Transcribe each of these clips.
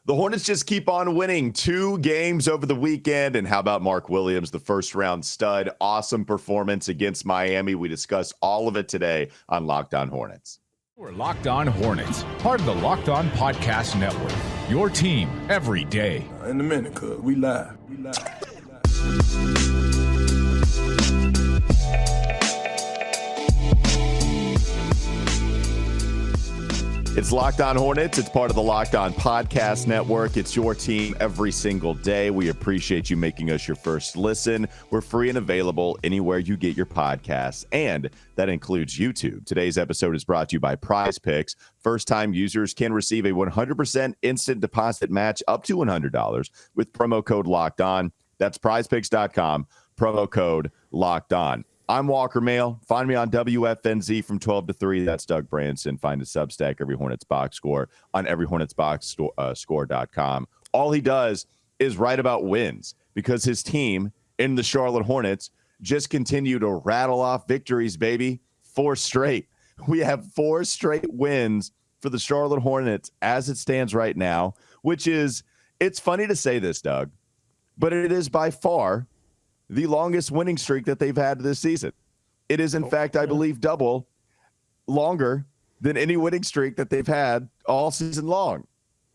The Hornets just keep on winning 2 games over the weekend. And how about Mark Williams, the first-round stud? Awesome performance against Miami. We discuss all of it today on Locked On Hornets. We're Locked On Hornets, part of the Locked On Podcast Network, your team every day. In a minute, cuz we live. It's Locked On Hornets. It's part of the Locked On Podcast Network. It's your team every single day. We appreciate you making us your first listen. We're free and available anywhere you get your podcasts, and that includes YouTube. Today's episode is brought to you by PrizePicks. First-time users can receive a 100% instant deposit match up to $100 with promo code Locked On. That's PrizePicks.com, promo code Locked On. I'm Walker Mail. Find me on WFNZ from 12 to 3. That's Doug Branson. Find the substack, Every Hornets Boxscore, on everyhornetsboxscore.com. All he does is write about wins because his team in the Charlotte Hornets just continue to rattle off victories, baby. 4 straight. We have 4 straight wins for the Charlotte Hornets as it stands right now, which is, it's funny to say this, Doug, but it is by far the longest winning streak that they've had this season. It is, in fact, I believe, double longer than any winning streak that they've had all season long.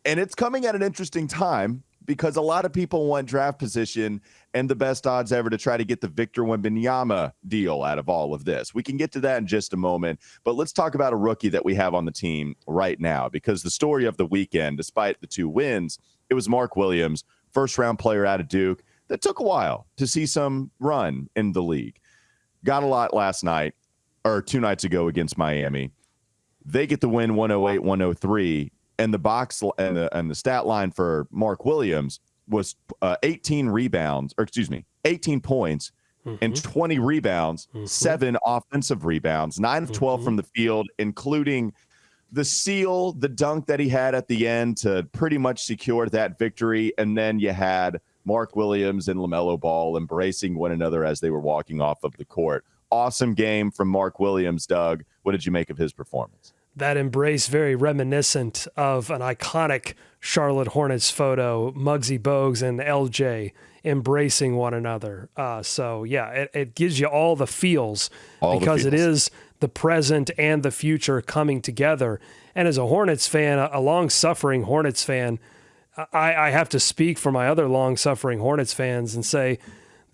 And it's coming at an interesting time because a lot of people want draft position and the best odds ever to try to get the Victor Wembanyama deal out of all of this. We can get to that in just a moment, but let's talk about a rookie that we have on the team right now, because the story of the weekend, despite the 2 wins, it was Mark Williams, first-round player out of Duke. That took a while to see some run in the league. Got a lot last night, or 2 nights ago against Miami. They get the win 108-103, and the stat line for Mark Williams was 18 points, and 20 rebounds, 7 offensive rebounds, 9 of 12 from the field, including the seal, the dunk that he had at the end to pretty much secure that victory. And then you had Mark Williams and LaMelo Ball embracing one another as they were walking off of the court. Awesome game from Mark Williams, Doug. What did you make of his performance? That embrace, very reminiscent of an iconic Charlotte Hornets photo, Muggsy Bogues and LJ embracing one another. It gives you all the feels because it is the present and the future coming together. And as a Hornets fan, a long-suffering Hornets fan, I have to speak for my other long-suffering Hornets fans and say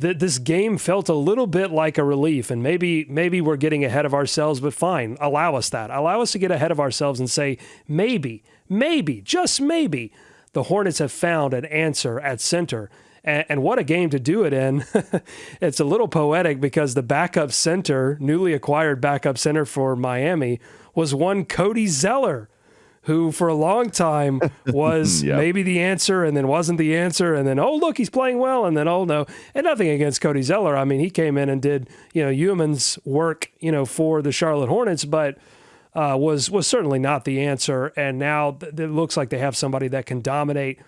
that this game felt a little bit like a relief, and maybe we're getting ahead of ourselves, but fine, allow us that. Allow us to get ahead of ourselves and say maybe, just maybe, the Hornets have found an answer at center. And what a game to do it in. It's a little poetic because the backup center, newly acquired backup center for Miami, was one Cody Zeller, who for a long time was maybe the answer and then wasn't the answer. And then, oh, look, he's playing well. And then, oh, no. And nothing against Cody Zeller. I mean, he came in and did, humans work, for the Charlotte Hornets, but was certainly not the answer. And now it looks like they have somebody that can dominate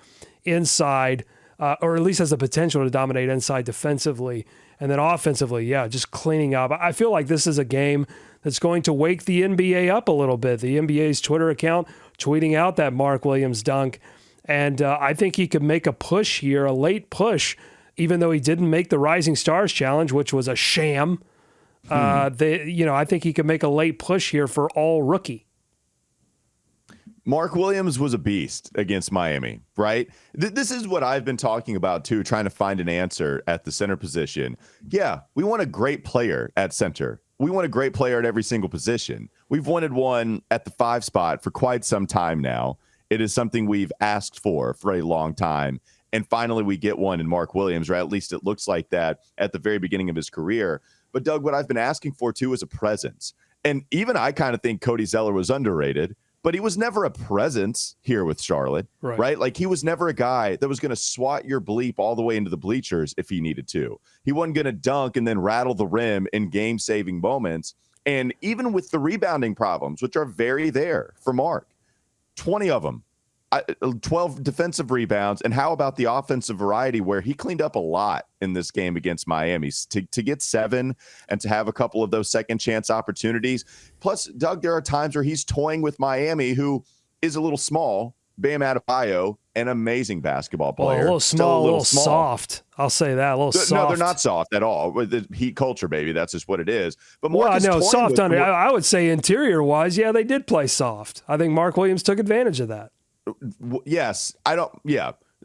inside, or at least has the potential to dominate inside defensively. And then offensively, just cleaning up. I feel like this is a game that's going to wake the NBA up a little bit. The NBA's Twitter account tweeting out that Mark Williams dunk. And I think he could make a push here, a late push, even though he didn't make the Rising Stars Challenge, which was a sham. I think he could make a late push here for all rookie. Mark Williams was a beast against Miami, right? This is what I've been talking about, too, trying to find an answer at the center position. Yeah, we want a great player at center. We want a great player at every single position. We've wanted one at the 5 spot for quite some time now. It is something we've asked for a long time. And finally, we get one in Mark Williams, or at least it looks like that at the very beginning of his career. But, Doug, what I've been asking for, too, is a presence. And even I kind of think Cody Zeller was underrated. But he was never a presence here with Charlotte, right? Like, he was never a guy that was going to swat your bleep all the way into the bleachers if he needed to. He wasn't going to dunk and then rattle the rim in game-saving moments. And even with the rebounding problems, which are very there for Mark, 20 of them, 12 defensive rebounds. And how about the offensive variety where he cleaned up a lot in this game against Miami to get 7 and to have a couple of those second chance opportunities. Plus, Doug, there are times where he's toying with Miami, who is a little small, Bam Adebayo, an amazing basketball player. Well, a little Still small, a little soft. I'll say that. A little soft. No, they're not soft at all. With the Heat culture, baby, that's just what it is. But Well, Mark no, soft on it. I would say interior-wise, yeah, they did play soft. I think Mark Williams took advantage of that. Yes,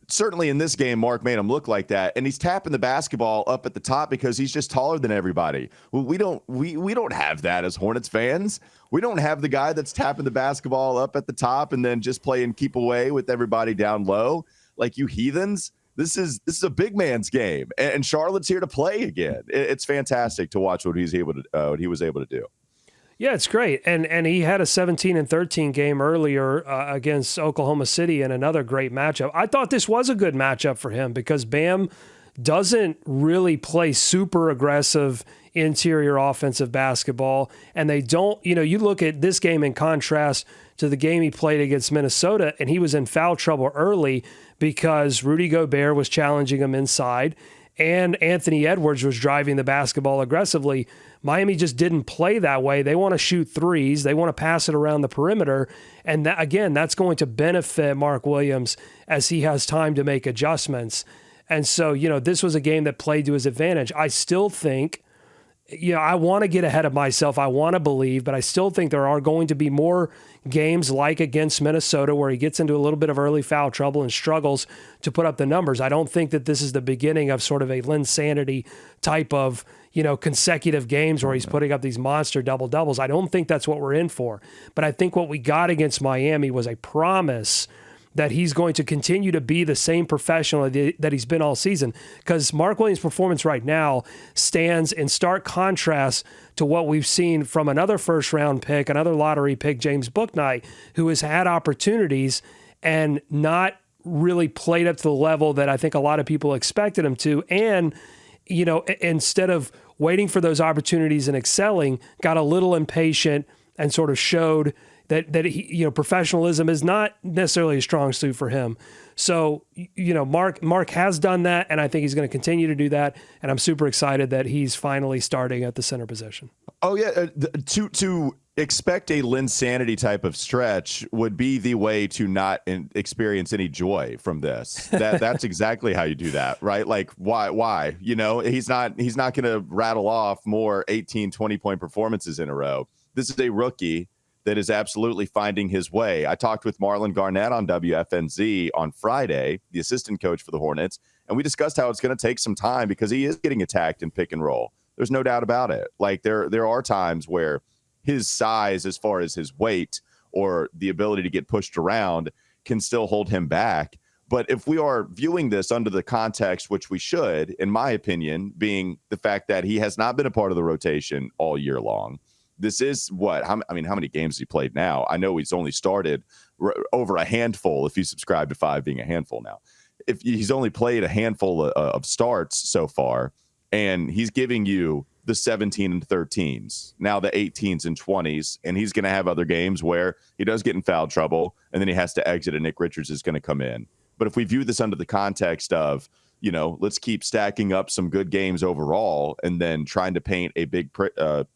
certainly in this game, Mark made him look like that, and he's tapping the basketball up at the top because he's just taller than everybody. Well, we don't have that as Hornets fans. We don't have the guy that's tapping the basketball up at the top and then just playing keep away with everybody down low like you heathens. This is a big man's game, and Charlotte's here to play again. It's fantastic to watch what he was able to do. Yeah, it's great. And he had a 17-13 game earlier against Oklahoma City in another great matchup. I thought this was a good matchup for him because Bam doesn't really play super aggressive interior offensive basketball. And they don't, you look at this game in contrast to the game he played against Minnesota, and he was in foul trouble early because Rudy Gobert was challenging him inside and Anthony Edwards was driving the basketball aggressively. Miami just didn't play that way. They want to shoot threes. They want to pass it around the perimeter. And that, again, that's going to benefit Mark Williams as he has time to make adjustments. And so, this was a game that played to his advantage. I still think, I want to get ahead of myself. I want to believe, but I still think there are going to be more games like against Minnesota where he gets into a little bit of early foul trouble and struggles to put up the numbers. I don't think that this is the beginning of sort of a Linsanity type of, consecutive games where he's putting up these monster double-doubles. I don't think that's what we're in for. But I think what we got against Miami was a promise that he's going to continue to be the same professional that he's been all season. Because Mark Williams' performance right now stands in stark contrast to what we've seen from another first-round pick, another lottery pick, James Bouknight, who has had opportunities and not really played up to the level that I think a lot of people expected him to. And, instead of waiting for those opportunities and excelling, got a little impatient and sort of showed that he, professionalism is not necessarily a strong suit for him. So, Mark has done that, and I think he's going to continue to do that. And I'm super excited that he's finally starting at the center position. Oh yeah, to expect a Linsanity type of stretch would be the way to not experience any joy from this. That's exactly how you do that, right? Like why? He's not going to rattle off more 18, 20-point performances in a row. This is a rookie that is absolutely finding his way. I talked with Marlon Garnett on WFNZ on Friday, the assistant coach for the Hornets, and we discussed how it's going to take some time because he is getting attacked in pick and roll. There's no doubt about it. Like there are times where his size, as far as his weight or the ability to get pushed around, can still hold him back. But if we are viewing this under the context, which we should, in my opinion, being the fact that he has not been a part of the rotation all year long. This is how many games has he played now? I know he's only started over a handful, if you subscribe to 5 being a handful now. If he's only played a handful of starts so far, and he's giving you the 17 and 13s, now the 18s and 20s, and he's going to have other games where he does get in foul trouble, and then he has to exit, and Nick Richards is going to come in. But if we view this under the context of, let's keep stacking up some good games overall and then trying to paint a big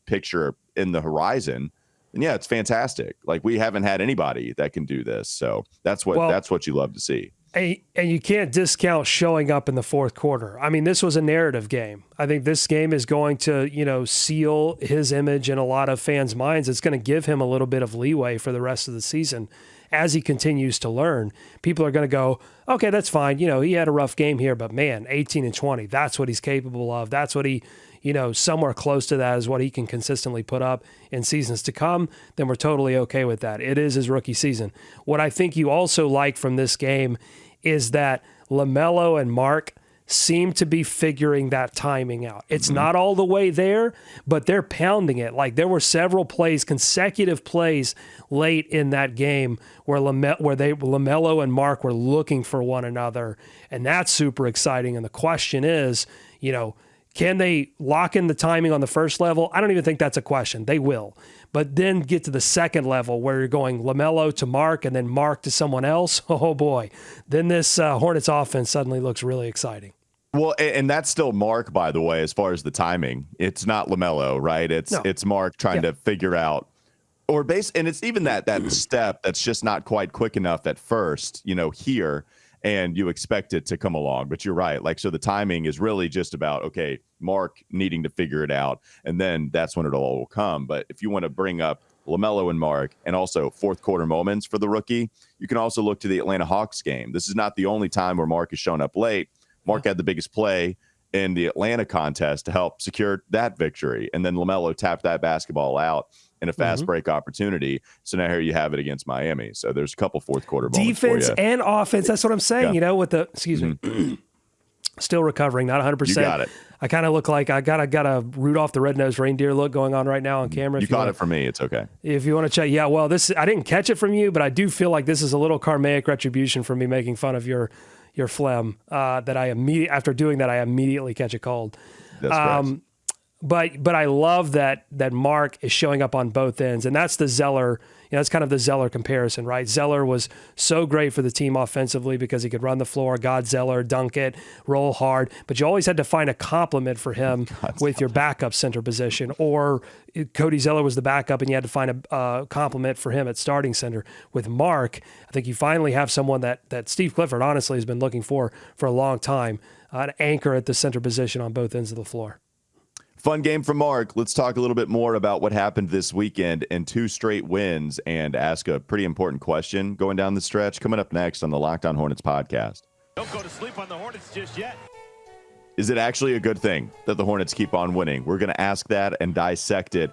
picture in the horizon, then yeah, it's fantastic. Like we haven't had anybody that can do this. So that's what you love to see. And you can't discount showing up in the fourth quarter. I mean, this was a narrative game. I think this game is going to, seal his image in a lot of fans' minds. It's going to give him a little bit of leeway for the rest of the season as he continues to learn. People are going to go, okay, that's fine. He had a rough game here, but man, 18 and 20, that's what he's capable of. That's what he, somewhere close to that is what he can consistently put up in seasons to come. Then we're totally okay with that. It is his rookie season. What I think you also like from this game is that LaMelo and Mark seem to be figuring that timing out. It's not all the way there, but they're pounding it. Like there were several plays, consecutive plays late in that game where LaMelo and Mark were looking for one another, and that's super exciting. And the question is, can they lock in the timing on the first level? I don't even think that's a question. They will. But then get to the second level where you're going LaMelo to Mark and then Mark to someone else. Oh, boy. Then this Hornets offense suddenly looks really exciting. Well, and that's still Mark, by the way, as far as the timing. It's not LaMelo, right? It's Mark trying to figure out or base, and it's even that step that's just not quite quick enough at first, here, and you expect it to come along. But you're right. Like, so the timing is really just about, okay, Mark needing to figure it out, and then that's when it all will come. But if you want to bring up LaMelo and Mark, and also fourth quarter moments for the rookie, you can also look to the Atlanta Hawks game. This is not the only time where Mark has shown up late. Mark had the biggest play in the Atlanta contest to help secure that victory. And then LaMelo tapped that basketball out in a fast break opportunity. So now here you have it against Miami. So there's a couple fourth quarter moments defense for you. And offense. That's what I'm saying, with the, excuse me, still recovering, not 100%. You got it. I kind of look like I got a Rudolph the Red-Nosed Reindeer look going on right now on camera. You caught it from me. It's okay. If you want to check. Yeah, well, I didn't catch it from you, but I do feel like this is a little karmic retribution for me making fun of your phlegm, that after doing that, I immediately catch a cold. That's correct. But I love that Mark is showing up on both ends, and that's the Zeller. That's kind of the Zeller comparison, right? Zeller was so great for the team offensively because he could run the floor, God Zeller, dunk it, roll hard. But you always had to find a complement for him with your backup center position, or Cody Zeller was the backup, and you had to find a complement for him at starting center. With Mark, I think you finally have someone that Steve Clifford honestly has been looking for a long time, an anchor at the center position on both ends of the floor. Fun game from Mark. Let's talk a little bit more about what happened this weekend and 2 straight wins, and ask a pretty important question going down the stretch. Coming up next on the Locked On Hornets podcast. Don't go to sleep on the Hornets just yet. Is it actually a good thing that the Hornets keep on winning? We're going to ask that and dissect it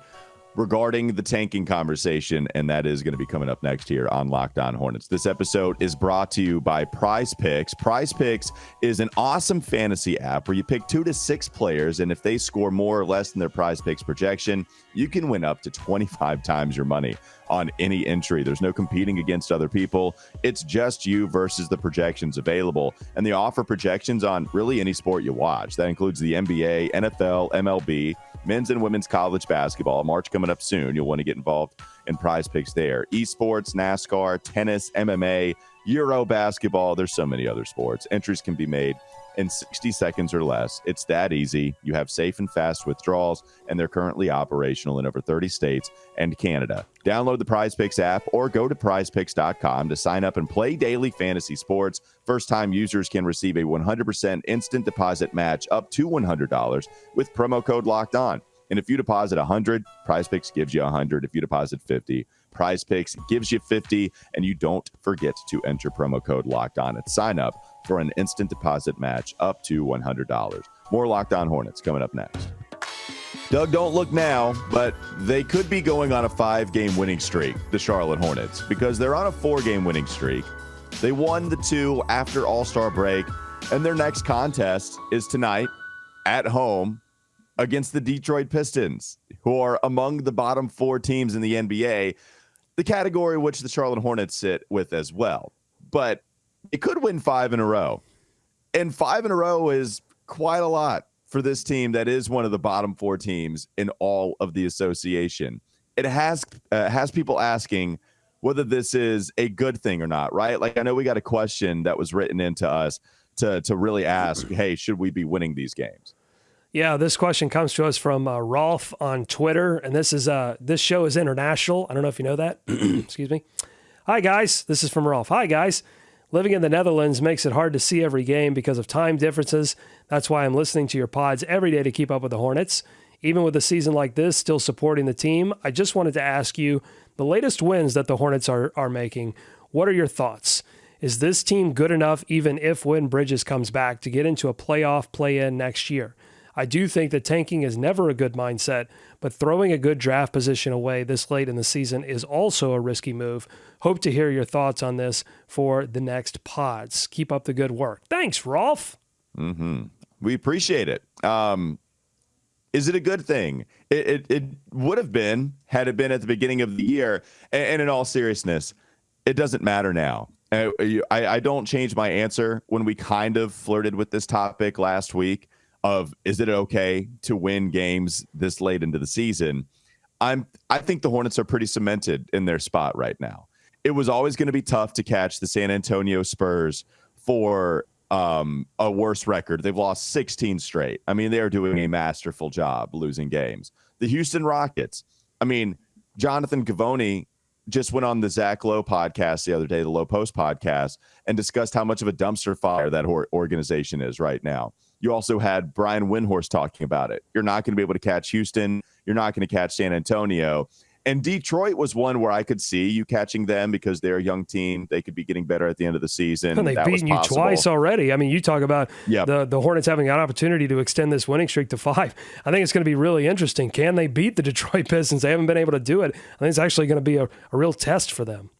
regarding the tanking conversation, and that is going to be coming up next here on Locked On Hornets. This episode is brought to you by PrizePicks. PrizePicks is an awesome fantasy app where you pick 2 to 6 players, and if they score more or less than their PrizePicks projection, you can win up to 25 times your money on any entry. There's no competing against other people. It's just you versus the projections available, and they offer projections on really any sport you watch. That includes the NBA, NFL, MLB, men's and women's college basketball. March coming up soon. You'll want to get involved in PrizePicks there. Esports, NASCAR, tennis, MMA, Euro basketball. There's so many other sports. Entries can be made in 60 seconds or less. It's that easy. You have safe and fast withdrawals, and they're currently operational in over 30 states and Canada. Download the PrizePicks app or go to prizepicks.com to sign up and play daily fantasy sports. First-time users can receive a 100% instant deposit match up to $100 with promo code Locked On. And if you deposit $100, PrizePicks gives you $100. If you deposit $50, PrizePicks gives you $50. And you don't forget to enter promo code Locked On at sign up for an instant deposit match up to $100. More Locked On Hornets coming up next. Doug, don't look now, but they could be going on a 5-game winning streak, the Charlotte Hornets, because they're on a 4-game winning streak. They won the 2 after All-Star break, and their next contest is tonight at home against the Detroit Pistons, who are among the bottom 4 teams in the NBA, the category which the Charlotte Hornets sit with as well. But it could win 5 in a row. And 5 in a row is quite a lot for this team that is one of the bottom 4 teams in all of the association. It has people asking whether this is a good thing or not, right? Like, I know we got a question that was written into us to really ask, hey, should we be winning these games? Yeah, this question comes to us from Rolf on Twitter, and this show is international. I don't know if you know that. Excuse me. Hi, guys. This is from Rolf. Hi, guys. Living in the Netherlands makes it hard to see every game because of time differences. That's why I'm listening to your pods every day to keep up with the Hornets. Even with a season like this, still supporting the team, I just wanted to ask you, the latest wins that the Hornets are making, what are your thoughts? Is this team good enough, even if when Bridges comes back, to get into a playoff play-in next year? I do think that tanking is never a good mindset, but throwing a good draft position away this late in the season is also a risky move. Hope to hear your thoughts on this for the next pods. Keep up the good work. Thanks, Rolf. We appreciate it. Is it a good thing? It would have been had it been at the beginning of the year. And in all seriousness, it doesn't matter now. I don't change my answer when we kind of flirted with this topic last week of, is it okay to win games this late into the season? I think the Hornets are pretty cemented in their spot right now. It was always going to be tough to catch the San Antonio Spurs for a worse record. They've lost 16 straight. I mean, they're doing a masterful job losing games. The Houston Rockets, I mean, Jonathan Givony just went on the Zach Lowe podcast the other day, the Low Post podcast, and discussed how much of a dumpster fire that organization is right now. You also had Brian Windhorst talking about it. You're not going to be able to catch Houston. You're not going to catch San Antonio. And Detroit was one where I could see you catching them because they're a young team. They could be getting better at the end of the season. And they've beaten you twice already. I mean, you talk about the Hornets having an opportunity to extend this winning streak to 5. I think it's going to be really interesting. Can they beat the Detroit Pistons? They haven't been able to do it. I think it's actually going to be a real test for them.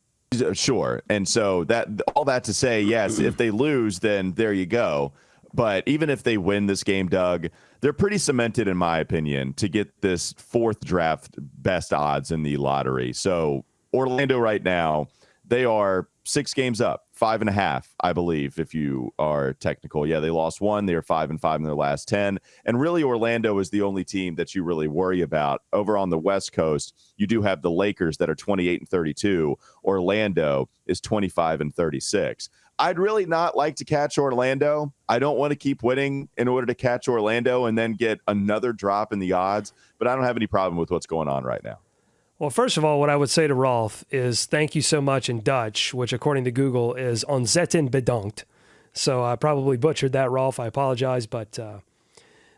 Sure. And so all that to say, yes, if they lose, then there you go. But even if they win this game, Doug, they're pretty cemented, in my opinion, to get this 4th draft best odds in the lottery. So Orlando right now, they are 6 games up, 5.5, I believe, if you are technical. Yeah, they lost 1. They are 5-5 in their last 10. And really, Orlando is the only team that you really worry about. Over on the West Coast, you do have the Lakers that are 28-32. Orlando is 25-36. I'd really not like to catch Orlando. I don't want to keep winning in order to catch Orlando and then get another drop in the odds, but I don't have any problem with what's going on right now. Well, first of all, what I would say to Rolf is thank you so much in Dutch, which according to Google is ontzettend bedankt. So I probably butchered that, Rolf. I apologize, but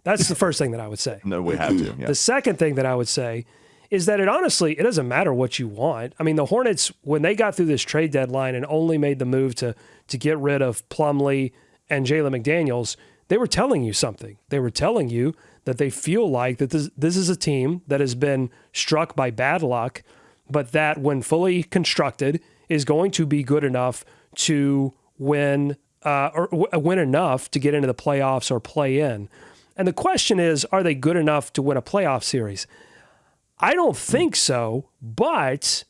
that's the first thing that I would say. No, we have to. Yeah. The second thing that I would say is that it doesn't matter what you want. I mean, the Hornets, when they got through this trade deadline and only made the move to get rid of Plumlee and Jalen McDaniels, they were telling you something. They were telling you that they feel like that this is a team that has been struck by bad luck, but that when fully constructed is going to be good enough to win enough to get into the playoffs or play in. And the question is, are they good enough to win a playoff series? I don't think so, but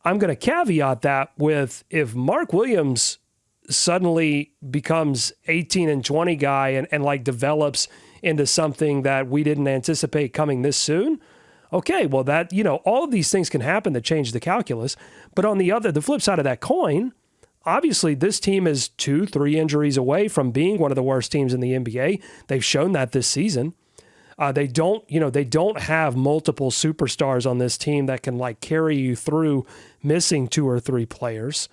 I'm going to caveat that with if Mark Williams suddenly becomes 18-20 guy and like develops into something that we didn't anticipate coming this soon. Okay, well that, all of these things can happen that change the calculus. But on the flip side of that coin, obviously this team is 2-3 injuries away from being one of the worst teams in the NBA. They've shown that this season. They don't have multiple superstars on this team that can like carry you through missing 2 or 3 players.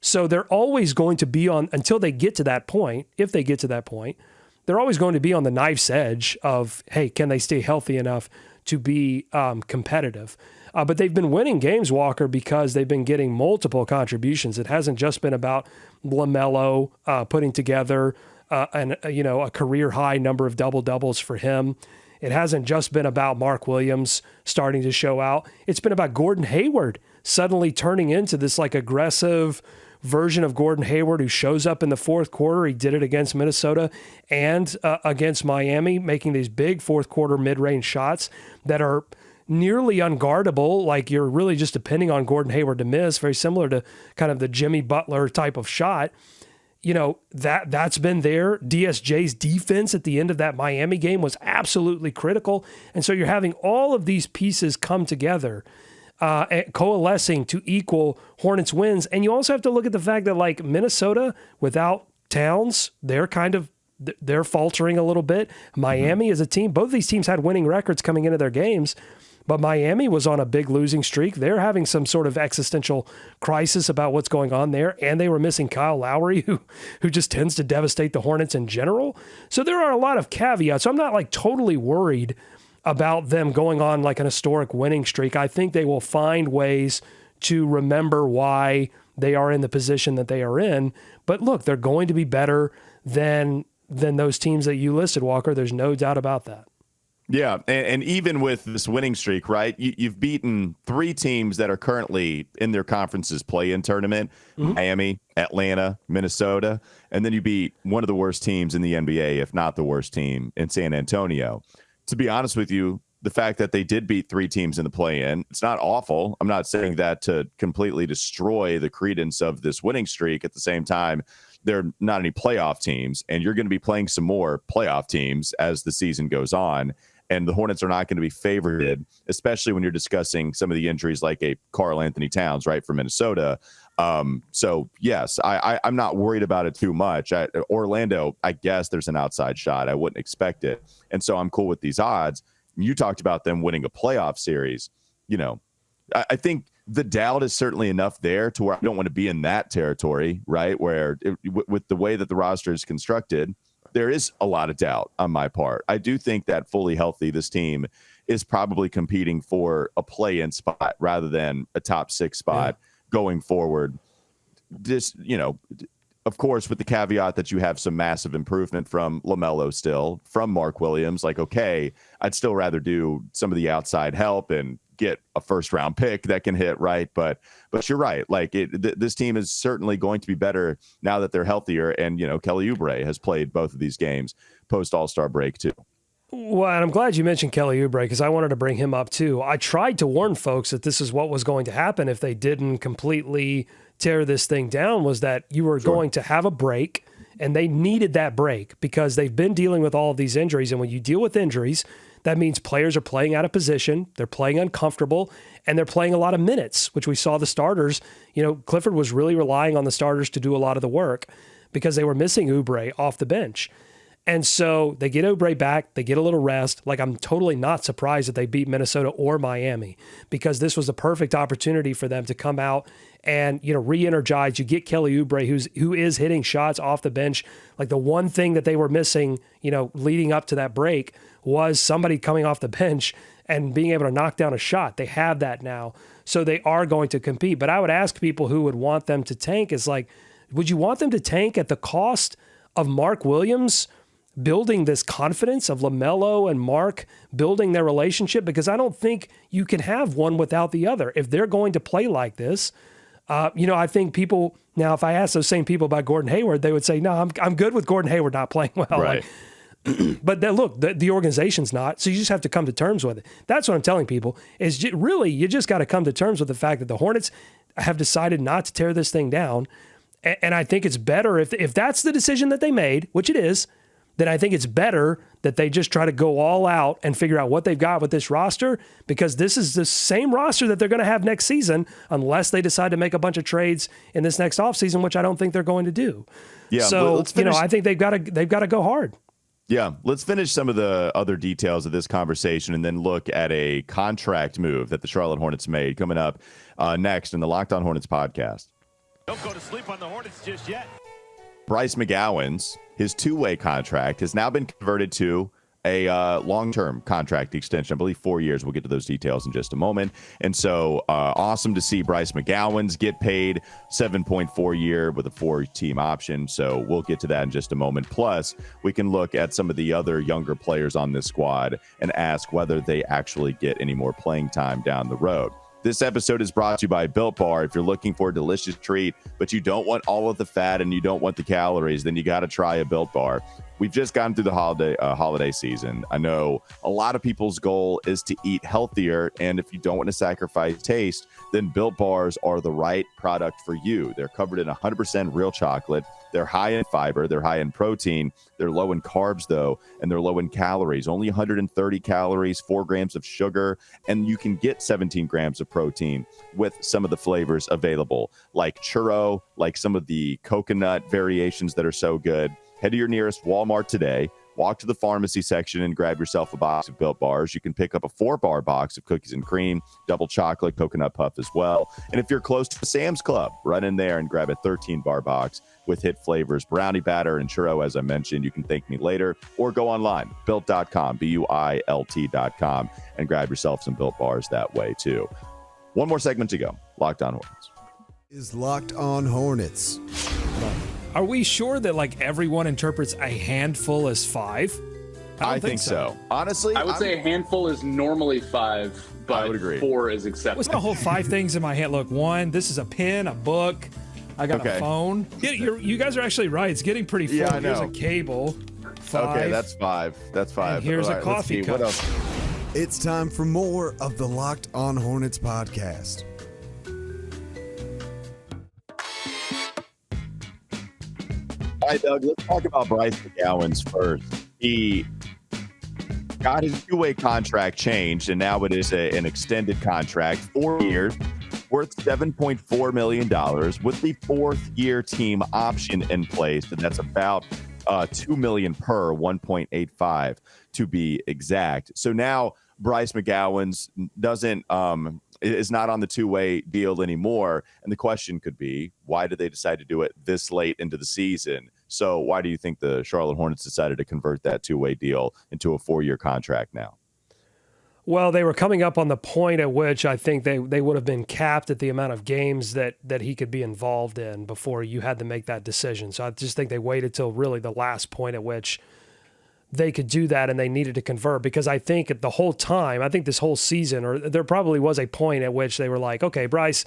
So they're always going to be until they get to that point, if they get to that point, they're always going to be on the knife's edge of, hey, can they stay healthy enough to be competitive? But they've been winning games, Walker, because they've been getting multiple contributions. It hasn't just been about LaMelo putting together a career high number of double-doubles for him. It hasn't just been about Mark Williams starting to show out. It's been about Gordon Hayward suddenly turning into this like aggressive version of Gordon Hayward who shows up in the 4th quarter. He did it against Minnesota and against Miami, making these big 4th quarter mid-range shots that are nearly unguardable. Like you're really just depending on Gordon Hayward to miss, very similar to kind of the Jimmy Butler type of shot. That's been there. DSJ's defense at the end of that Miami game was absolutely critical. And so you're having all of these pieces come together, coalescing to equal Hornets wins. And you also have to look at the fact that like Minnesota without Towns, they're faltering a little bit. Miami is a team, both of these teams had winning records coming into their games, but Miami was on a big losing streak. They're having some sort of existential crisis about what's going on there. And they were missing Kyle Lowry, who just tends to devastate the Hornets in general. So there are a lot of caveats. So I'm not like totally worried about them going on like an historic winning streak. I think they will find ways to remember why they are in the position that they are in. But look, they're going to be better than those teams that you listed, Walker. There's no doubt about that. Yeah, and even with this winning streak, right, you've beaten 3 teams that are currently in their conference's play-in tournament, Miami, Atlanta, Minnesota, and then you beat one of the worst teams in the NBA, if not the worst team, in San Antonio. To be honest with you, the fact that they did beat 3 teams in the play-in, it's not awful. I'm not saying that to completely destroy the credence of this winning streak. At the same time, they're not any playoff teams, and you're going to be playing some more playoff teams as the season goes on. And the Hornets are not going to be favored, especially when you're discussing some of the injuries like a Karl Anthony Towns, right, for Minnesota. So, yes, I'm not worried about it too much. Orlando, I guess there's an outside shot. I wouldn't expect it. And so I'm cool with these odds. You talked about them winning a playoff series. I think the doubt is certainly enough there to where I don't want to be in that territory, right? Where with the way that the roster is constructed, there is a lot of doubt on my part. I do think that fully healthy, this team is probably competing for a play-in spot rather than a top 6 spot going forward. This, of course, with the caveat that you have some massive improvement from LaMelo still, from Mark Williams. Like, okay, I'd still rather do some of the outside help and get a first-round pick that can hit, right? But you're right. Like, this team is certainly going to be better now that they're healthier. And, Kelly Oubre has played both of these games post-All-Star break, too. Well, and I'm glad you mentioned Kelly Oubre because I wanted to bring him up, too. I tried to warn folks that this is what was going to happen if they didn't completely tear this thing down, was that you were going to have a break, and they needed that break because they've been dealing with all of these injuries. And when you deal with injuries, that means players are playing out of position, they're playing uncomfortable, and they're playing a lot of minutes, which we saw the starters. Clifford was really relying on the starters to do a lot of the work because they were missing Oubre off the bench. And so they get Oubre back, they get a little rest. Like, I'm totally not surprised that they beat Minnesota or Miami because this was the perfect opportunity for them to come out and, re-energize. You get Kelly Oubre, who is hitting shots off the bench. Like, the one thing that they were missing, leading up to that break was somebody coming off the bench and being able to knock down a shot. They have that now. So they are going to compete. But I would ask people who would want them to tank is like, would you want them to tank at the cost of Mark Williams building this confidence, of LaMelo and Mark building their relationship? Because I don't think you can have one without the other. If they're going to play like this, I think people, now if I ask those same people about Gordon Hayward, they would say, no, I'm good with Gordon Hayward not playing well. Right. But look, the organization's not, so you just have to come to terms with it. That's what I'm telling people, is really, you just got to come to terms with the fact that the Hornets have decided not to tear this thing down. And I think it's better if that's the decision that they made, which it is, then I think it's better that they just try to go all out and figure out what they've got with this roster, because this is the same roster that they're going to have next season unless they decide to make a bunch of trades in this next offseason, which I don't think they're going to do. Yeah, so, I think they've got to go hard. Yeah, let's finish some of the other details of this conversation and then look at a contract move that the Charlotte Hornets made coming up next in the Locked On Hornets podcast. Don't go to sleep on the Hornets just yet. Bryce McGowens, his 2-way contract has now been converted to a long-term contract extension. I believe 4 years. We'll get to those details in just a moment. And so awesome to see Bryce McGowens get paid 7.4 year with a 4-team option. So we'll get to that in just a moment. Plus, we can look at some of the other younger players on this squad and ask whether they actually get any more playing time down the road. This episode is brought to you by Built Bar. If you're looking for a delicious treat, but you don't want all of the fat and you don't want the calories, then you got to try a Built Bar. We've just gone through the holiday season. I know a lot of people's goal is to eat healthier, and if you don't want to sacrifice taste, then Built Bars are the right product for you. They're covered in 100% real chocolate. They're high in fiber. They're high in protein. They're low in carbs, though, and they're low in calories. Only 130 calories, 4 grams of sugar, and you can get 17 grams of protein with some of the flavors available, like churro, like some of the coconut variations that are so good. Head to your nearest Walmart today, walk to the pharmacy section and grab yourself a box of Built Bars. You can pick up a 4-bar box of cookies and cream, double chocolate, coconut puff as well. And if you're close to Sam's Club, run in there and grab a 13-bar box with hit flavors, brownie batter and churro, as I mentioned. You can thank me later or go online, built.com, BUILT.com, and grab yourself some Built Bars that way too. One more segment to go. Locked On Hornets. Is Locked On Hornets. Are we sure that everyone interprets a handful as 5? I think so. Honestly, I would say a handful is normally 5, but I would agree. 4 is acceptable. What's my whole 5 things in my hand? Look, 1, this is a pen, a book. I got a phone. You guys are actually right. It's getting pretty full. Yeah, I know. Here's a cable. 5. Okay, that's 5. That's 5. And here's a coffee cup. What else? It's time for more of the Locked On Hornets podcast. All right, Doug, let's talk about Bryce McGowens first. He got his 2-way contract changed, and now it is an extended contract, 4 years, worth $7.4 million with the 4th-year team option in place, and that's about $2 million per, 1.85 to be exact. So now Bryce McGowens is not on the two-way deal anymore. And the question could be, why did they decide to do it this late into the season? So why do you think the Charlotte Hornets decided to convert that two-way deal into a 4-year contract now? Well, they were coming up on the point at which I think they would have been capped at the amount of games that he could be involved in before you had to make that decision. So I just think they waited till really the last point at which they could do that, and they needed to convert, because I think the whole time, I think this whole season, or there probably was a point at which they were like, okay, Bryce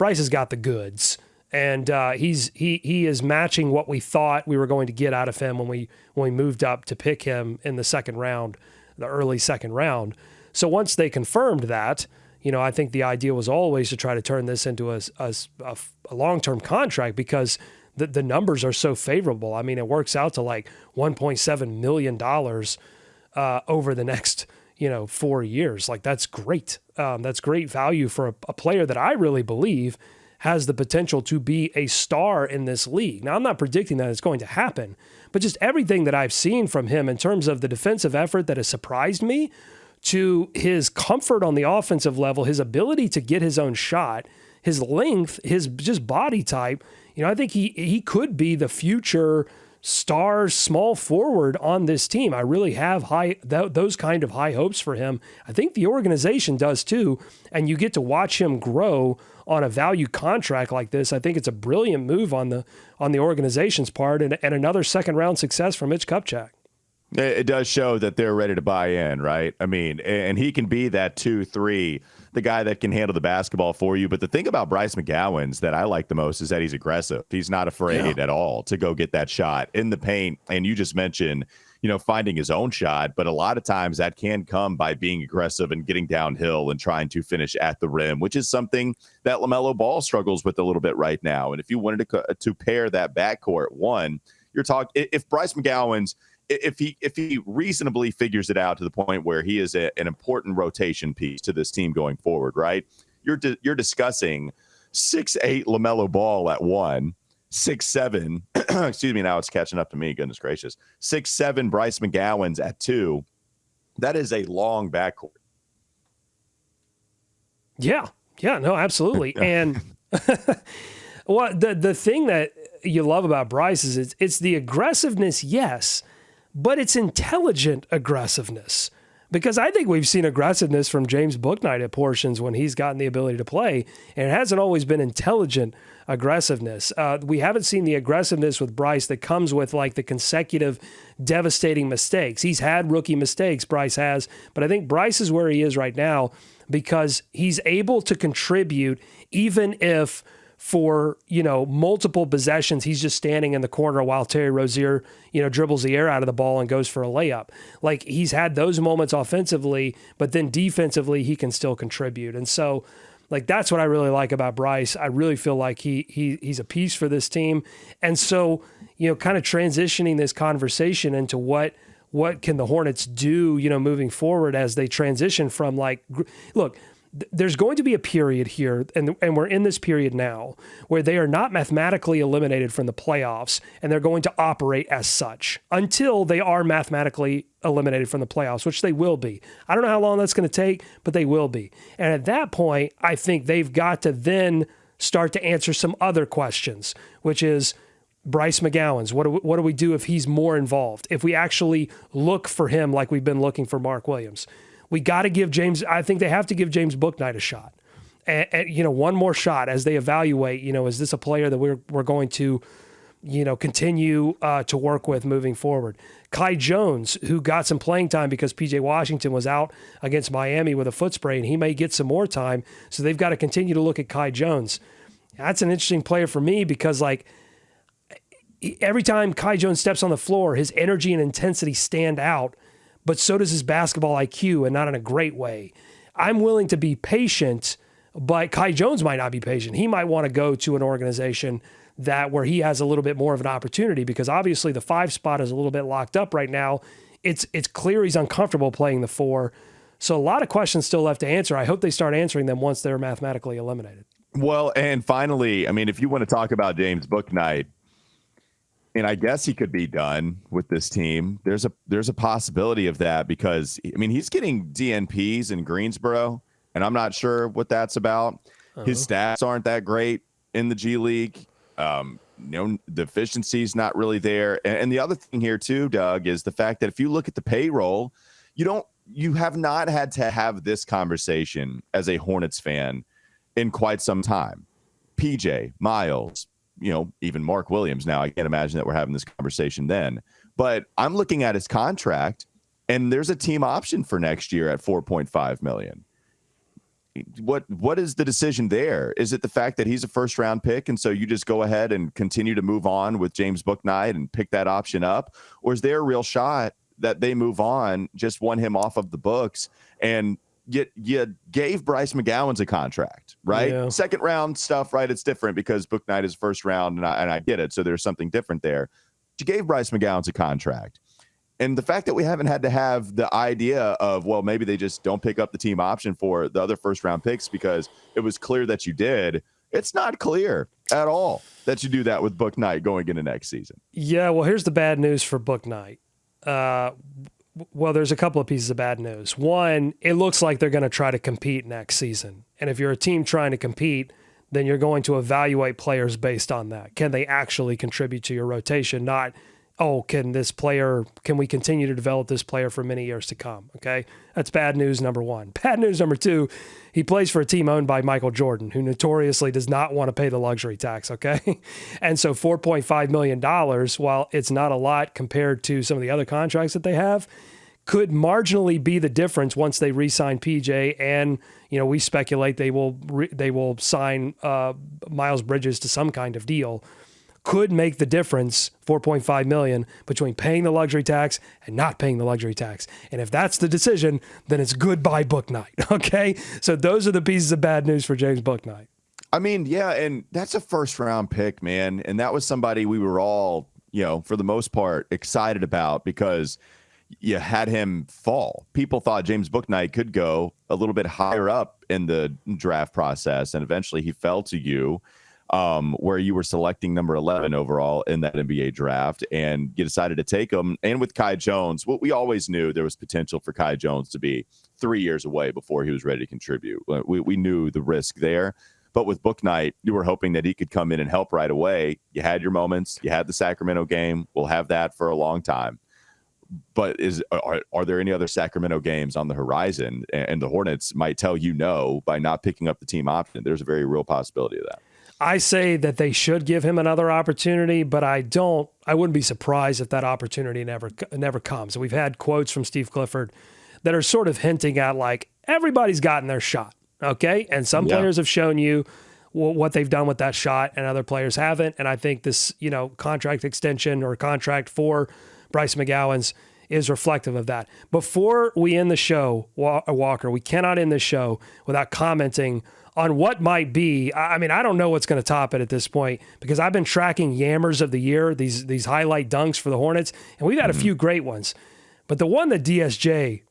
has got the goods, and he is matching what we thought we were going to get out of him when we moved up to pick him in the second round, the early second round. So once they confirmed that, I think the idea was always to try to turn this into a long-term contract, because the numbers are so favorable. I mean, it works out to like $1.7 million over the next, 4 years. Like, that's great. That's great value for a player that I really believe has the potential to be a star in this league. Now, I'm not predicting that it's going to happen, but just everything that I've seen from him in terms of the defensive effort that has surprised me, to his comfort on the offensive level, his ability to get his own shot, his length, his just body type. I think he could be the future star small forward on this team. I really have those kind of high hopes for him. I think the organization does too, and you get to watch him grow on a value contract like this. I think it's a brilliant move on the organization's part, and another second round success for Mitch Kupchak. It does show that they're ready to buy in, right? I mean, and he can be that 2-3, the guy that can handle the basketball for you. But the thing about Bryce McGowens that I like the most is that he's aggressive. He's not afraid at all to go get that shot in the paint. And you just mentioned, finding his own shot. But a lot of times that can come by being aggressive and getting downhill and trying to finish at the rim, which is something that LaMelo Ball struggles with a little bit right now. And if you wanted to pair that backcourt, you're talking, if Bryce McGowens, if he reasonably figures it out to the point where he is an important rotation piece to this team going forward, right? You're discussing 6'8" LaMelo Ball at 1, 6'7", excuse me, now it's catching up to me, goodness gracious, 6'7" Bryce McGowens at 2. That is a long backcourt. Yeah, no, absolutely. And the thing that you love about Bryce is it's the aggressiveness, yes, but it's intelligent aggressiveness, because I think we've seen aggressiveness from James Bouknight at portions when he's gotten the ability to play, and it hasn't always been intelligent aggressiveness. We haven't seen the aggressiveness with Bryce that comes with like the consecutive devastating mistakes. He's had rookie mistakes, Bryce has, but I think Bryce is where he is right now because he's able to contribute even if for, multiple possessions, he's just standing in the corner while Terry Rozier, dribbles the air out of the ball and goes for a layup. Like, he's had those moments offensively, but then defensively, he can still contribute. And so, like, that's what I really like about Bryce. I really feel like he's a piece for this team. And so, kind of transitioning this conversation into what can the Hornets do, moving forward as they transition from look, there's going to be a period here, and we're in this period now, where they are not mathematically eliminated from the playoffs, and they're going to operate as such until they are mathematically eliminated from the playoffs, which they will be. I don't know how long that's going to take, but they will be. And at that point, I think they've got to then start to answer some other questions, which is Bryce McGowens. What do we do if he's more involved? If we actually look for him like we've been looking for Mark Williams? We got to give I think they have to give James Bouknight a shot. And one more shot as they evaluate, is this a player that we're going to, continue to work with moving forward? Kai Jones, who got some playing time because PJ Washington was out against Miami with a foot sprain, he may get some more time. So they've got to continue to look at Kai Jones. That's an interesting player for me because, every time Kai Jones steps on the floor, his energy and intensity stand out, but so does his basketball IQ, and not in a great way. I'm willing to be patient, but Kai Jones might not be patient. He might want to go to an organization where he has a little bit more of an opportunity, because obviously the 5 spot is a little bit locked up right now. It's clear he's uncomfortable playing the 4. So a lot of questions still left to answer. I hope they start answering them once they're mathematically eliminated. Well, and finally, I mean, if you want to talk about James Bouknight, And I guess he could be done with this team. There's a possibility of that because, I mean, he's getting DNPs in Greensboro, and I'm not sure what that's about. His stats aren't that great in the G League. The efficiency's not really there. And the other thing here too, Doug, is the fact that if you look at the payroll, you have not had to have this conversation as a Hornets fan in quite some time. PJ, Miles, even Mark Williams now. I can't imagine that we're having this conversation then. But I'm looking at his contract, and there's a team option for next year at $4.5 million. What is the decision there? Is it the fact that he's a first-round pick, and so you just go ahead and continue to move on with James Bouknight and pick that option up? Or is there a real shot that they move on, just want him off of the books, and you gave Bryce McGowens a contract, right? Yeah. Second round stuff, right? It's different because Bouknight is first round, and I get it. So there's something different there. You gave Bryce McGowens a contract. And the fact that we haven't had to have the idea of, well, maybe they just don't pick up the team option for the other first round picks because it was clear that you did. It's not clear at all that you do that with Bouknight going into next season. Yeah, well, here's the bad news for Bouknight. Well, there's a couple of pieces of bad news. One, it looks like they're going to try to compete next season. And if you're a team trying to compete, then you're going to evaluate players based on that. Can they actually contribute to your rotation? Not, can we continue to develop this player for many years to come? Okay. That's bad news number one. Bad news number two, he plays for a team owned by Michael Jordan, who notoriously does not want to pay the luxury tax. Okay. And so $4.5 million, while it's not a lot compared to some of the other contracts that they have, could marginally be the difference once they re-sign PJ, and we speculate they will sign Miles Bridges to some kind of deal. Could make the difference, $4.5 million, between paying the luxury tax and not paying the luxury tax. And if that's the decision, then it's goodbye Bouknight. Okay, so those are the pieces of bad news for James Bouknight. I mean, yeah, and that's a first round pick, man, and that was somebody we were all, for the most part, excited about because you had him fall. People thought James Bouknight could go a little bit higher up in the draft process, and eventually he fell to you, where you were selecting number 11 overall in that NBA draft, and you decided to take him. And with Kai Jones, we always knew there was potential for Kai Jones to be 3 years away before he was ready to contribute. We knew the risk there. But with Bouknight, you were hoping that he could come in and help right away. You had your moments. You had the Sacramento game. We'll have that for a long time. But are there any other Sacramento games on the horizon? And the Hornets might tell you no by not picking up the team option. There's a very real possibility of that. I say that they should give him another opportunity, but I wouldn't be surprised if that opportunity never comes. We've had quotes from Steve Clifford that are sort of hinting at like everybody's gotten their shot. Okay. And some players have shown you what they've done with that shot and other players haven't. And I think this, contract extension or contract for Bryce McGowens is reflective of that. Before we end the show, Walker, we cannot end this show without commenting on what might be. I mean, I don't know what's going to top it at this point because I've been tracking Yammers of the Year, these highlight dunks for the Hornets, and we've had a few great ones. But the one that DSJ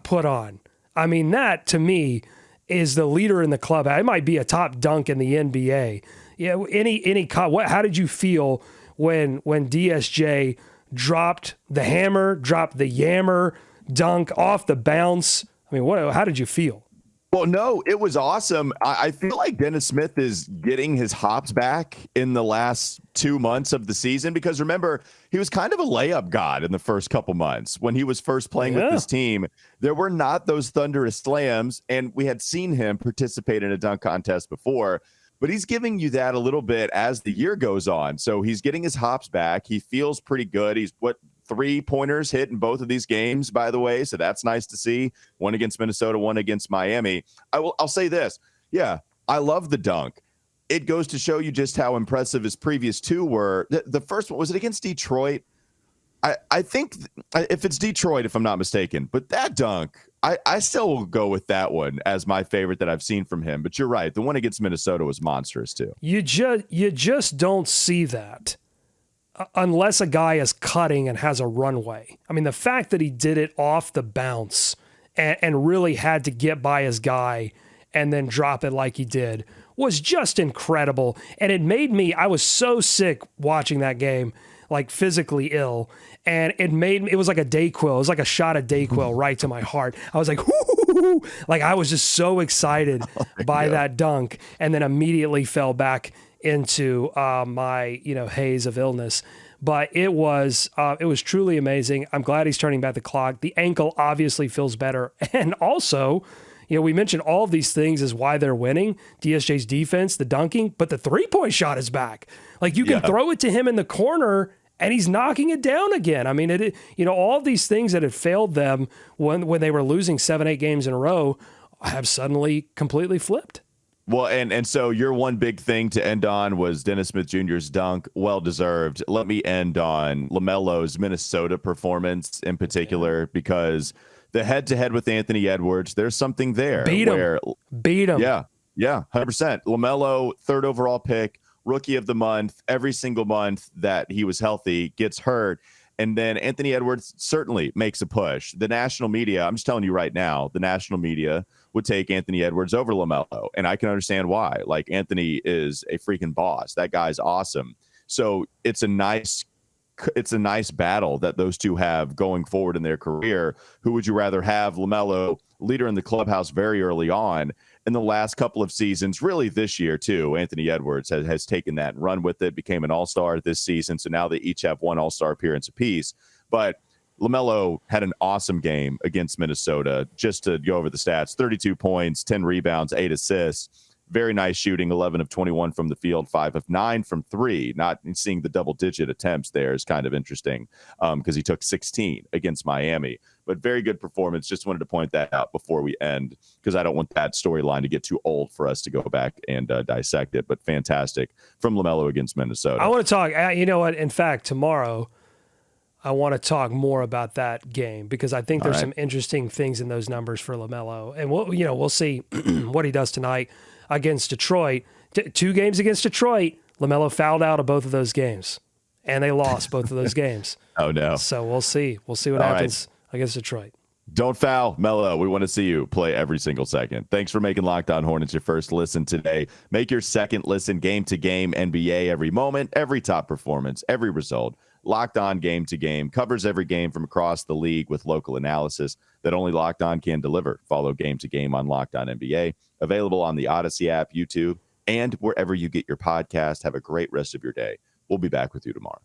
put on, I mean, that to me is the leader in the club. It might be a top dunk in the NBA. Yeah, how did you feel when DSJ dropped the hammer, dropped the yammer dunk off the bounce? I mean, how did you feel? Well, no, it was awesome. I feel like Dennis Smith is getting his hops back in the last 2 months of the season because remember, he was kind of a layup god in the first couple months when he was first playing with this team. There were not those thunderous slams, and we had seen him participate in a dunk contest before, but he's giving you that a little bit as the year goes on. So he's getting his hops back. He feels pretty good. He's 3-pointers hit in both of these games, by the way. So that's nice to see. One against Minnesota, one against Miami. I'll say this. Yeah, I love the dunk. It goes to show you just how impressive his previous two were. The first one, was it against Detroit? I think if it's Detroit, if I'm not mistaken, but that dunk, I still will go with that one as my favorite that I've seen from him. But you're right. The one against Minnesota was monstrous too. You just don't see that unless a guy is cutting and has a runway. I mean, the fact that he did it off the bounce and really had to get by his guy and then drop it like he did was just incredible. And it made me, I was so sick watching that game. like physically ill, and it was like a Dayquil. It was like a shot of Dayquil right to my heart. I was like, whoo, like I was just so excited by that dunk, and then immediately fell back into my haze of illness. But it was truly amazing. I'm glad he's turning back the clock. The ankle obviously feels better, and also, we mentioned all of these things is why they're winning. DSJ's defense, the dunking, but the 3-point shot is back. Like you can throw it to him in the corner and he's knocking it down again. I mean, all of these things that had failed them when they were losing 7-8 games in a row have suddenly completely flipped. Well, and so your one big thing to end on was Dennis Smith Jr.'s dunk, well-deserved. Let me end on LaMelo's Minnesota performance in particular, because the head-to-head with Anthony Edwards, there's something there. Beat him. Yeah, 100%. LaMelo, 3rd overall pick, rookie of the month, every single month that he was healthy, gets hurt. And then Anthony Edwards certainly makes a push. The national media, I'm just telling you right now, the national media would take Anthony Edwards over LaMelo. And I can understand why. Like, Anthony is a freaking boss. That guy's awesome. So it's a nice battle that those two have going forward in their career. Who would you rather have? LaMelo, leader in the clubhouse very early on. In the last couple of seasons, really this year too, Anthony Edwards has taken that and run with it, became an all-star this season. So now they each have one all-star appearance apiece. But LaMelo had an awesome game against Minnesota. Just to go over the stats, 32 points, 10 rebounds, 8 assists. Very nice shooting, 11 of 21 from the field, 5 of 9 from 3. Not seeing the double-digit attempts there is kind of interesting because he took 16 against Miami. But very good performance. Just wanted to point that out before we end, because I don't want that storyline to get too old for us to go back and dissect it. But fantastic from LaMelo against Minnesota. I want to talk, you know what, in fact, tomorrow, I want to talk more about that game, because I think there's some interesting things in those numbers for LaMelo. And we'll see what he does tonight against Detroit. 2 games against Detroit, LaMelo fouled out of both of those games, and they lost both of those games. Oh, no. So we'll see. We'll see what happens against Detroit. Don't foul, Melo. We want to see you play every single second. Thanks for making Locked On Hornets your first listen today. Make your second listen game to game NBA every moment, every top performance, every result. Locked On Game to Game covers every game from across the league with local analysis that only Locked On can deliver. Follow Game to Game on Locked On NBA. Available on the Odyssey app, YouTube, and wherever you get your podcast. Have a great rest of your day. We'll be back with you tomorrow.